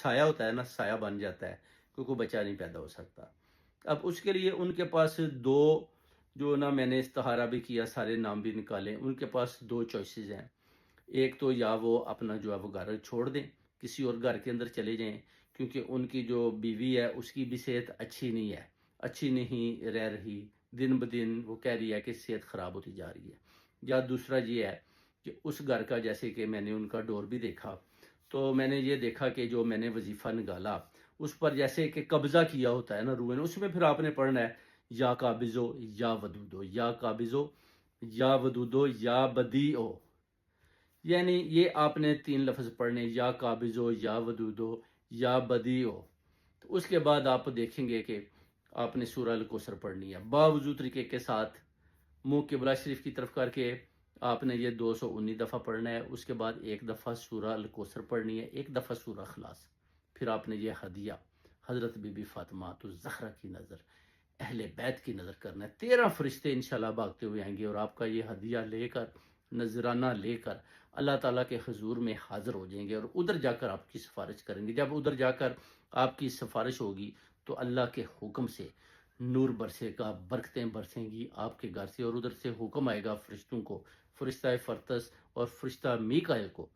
سایہ ہوتا ہے نا، سایہ بن جاتا ہے، کیونکہ بچہ نہیں پیدا ہو سکتا۔ اب اس کے لیے ان کے پاس دو، جو نا میں نے استخارہ بھی کیا، سارے نام بھی نکالے، ان کے پاس دو چوائسیز ہیں۔ ایک تو یا وہ اپنا جو ہے وہ گھر چھوڑ دیں، کسی اور گھر کے اندر چلے جائیں، کیونکہ ان کی جو بیوی ہے اس کی بھی صحت اچھی نہیں ہے، اچھی نہیں رہ رہی، دن بدن وہ کہہ رہی ہے کہ صحت خراب ہوتی جا رہی ہے۔ یا دوسرا یہ ہے کہ اس گھر کا، جیسے کہ میں نے ان کا ڈور بھی دیکھا، تو میں نے یہ دیکھا کہ جو میں نے وظیفہ نکالا اس پر جیسے کہ قبضہ کیا ہوتا ہے نا روح نے، اس میں پھر آپ نے پڑھنا ہے یا قابضو یا ودودو، یا قابضو یا ودودو یا بدیعو، یعنی یہ آپ نے تین لفظ پڑھنے، یا قابضو یا ودودو یا بدیعو۔ تو اس کے بعد آپ دیکھیں گے کہ آپ نے سورہ الکوثر پڑھنی ہے باوضو طریقے کے ساتھ، منہ قبلہ شریف کی طرف کر کے آپ نے یہ 219 دفعہ پڑھنا ہے۔ اس کے بعد ایک دفعہ سورہ الکوثر پڑھنی ہے، ایک دفعہ سورہ اخلاص۔ پھر آپ نے یہ ہدیہ حضرت بی بی فاطمہ تو زہرا کی نظر، اہل بیت کی نظر کرنا ہے۔ 13 فرشتے انشاءاللہ بھاگتے ہوئے آئیں گے اور آپ کا یہ ہدیہ لے کر، نذرانہ لے کر اللہ تعالیٰ کے حضور میں حاضر ہو جائیں گے، اور ادھر جا کر آپ کی سفارش کریں گے۔ جب ادھر جا کر آپ کی سفارش ہوگی تو اللہ کے حکم سے نور برسے گا، برکتیں برسیں گی آپ کے گھر سے، اور ادھر سے حکم آئے گا فرشتوں کو، فرشتہ فرتس اور فرشتہ میکائل کو،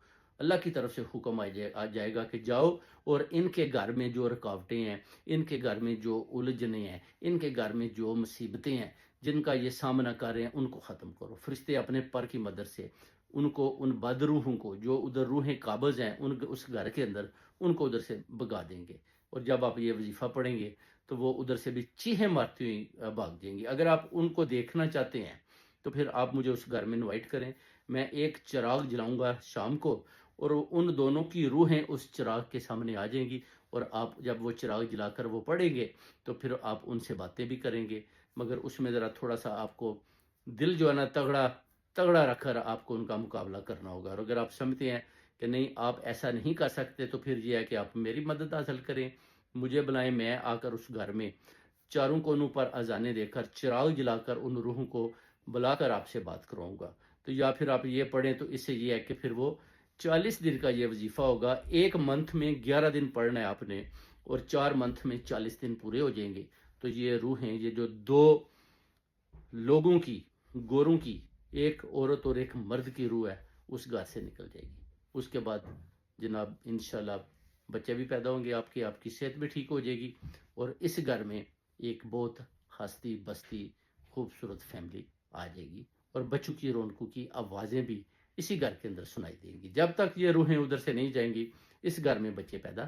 اللہ کی طرف سے حکم آ جائے گا کہ جاؤ اور ان کے گھر میں جو رکاوٹیں ہیں، ان کے گھر میں جو الجھنیں ہیں، ان کے گھر میں جو مصیبتیں ہیں جن کا یہ سامنا کر رہے ہیں، ان کو ختم کرو۔ فرشتے اپنے پر کی مدد سے ان کو، ان بد روحوں کو جو ادھر روحیں قابض ہیں اس گھر کے اندر، ان کو ادھر سے بگا دیں گے۔ اور جب آپ یہ وظیفہ پڑھیں گے تو وہ ادھر سے بھی چیخیں مارتی ہوئی بھاگ جائیں گی۔ اگر آپ ان کو دیکھنا چاہتے ہیں تو پھر آپ مجھے اس گھر میں انوائٹ کریں، میں ایک چراغ جلاؤں گا شام کو، اور ان دونوں کی روحیں اس چراغ کے سامنے آ جائیں گی، اور آپ جب وہ چراغ جلا کر وہ پڑھیں گے تو پھر آپ ان سے باتیں بھی کریں گے، مگر اس میں ذرا تھوڑا سا آپ کو دل جو ہے نا تگڑا تگڑا رکھ کر آپ کو ان کا مقابلہ کرنا ہوگا۔ اور اگر آپ سمجھتے ہیں کہ نہیں آپ ایسا نہیں کر سکتے تو پھر یہ ہے کہ آپ میری مدد حاصل کریں، مجھے بلائیں، میں آ کر اس گھر میں چاروں کونوں پر اذانیں دے کر، چراغ جلا کر ان روحوں کو بلا کر آپ سے بات کراؤں گا۔ تو یا پھر آپ یہ پڑھیں تو اس سے یہ ہے کہ پھر وہ 40 دن کا یہ وظیفہ ہوگا، ایک منتھ میں 11 دن پڑھنا ہے آپ نے، اور 4 منتھ میں 40 دن پورے ہو جائیں گے۔ تو یہ روحیں، یہ جو دو لوگوں کی، گوروں کی، ایک عورت اور ایک مرد کی روح ہے، اس گھر سے نکل جائے گی۔ اس کے بعد جناب انشاءاللہ بچے بھی پیدا ہوں گے، آپ کی صحت بھی ٹھیک ہو جائے گی، اور اس گھر میں ایک بہت ہستی بستی خوبصورت فیملی آ جائے گی، اور بچوں کی رونقوں کی آوازیں بھی اسی گھر کے اندر سنائی دیں گی۔ جب تک یہ روحیں ادھر سے نہیں جائیں گی اس گھر میں بچے پیدا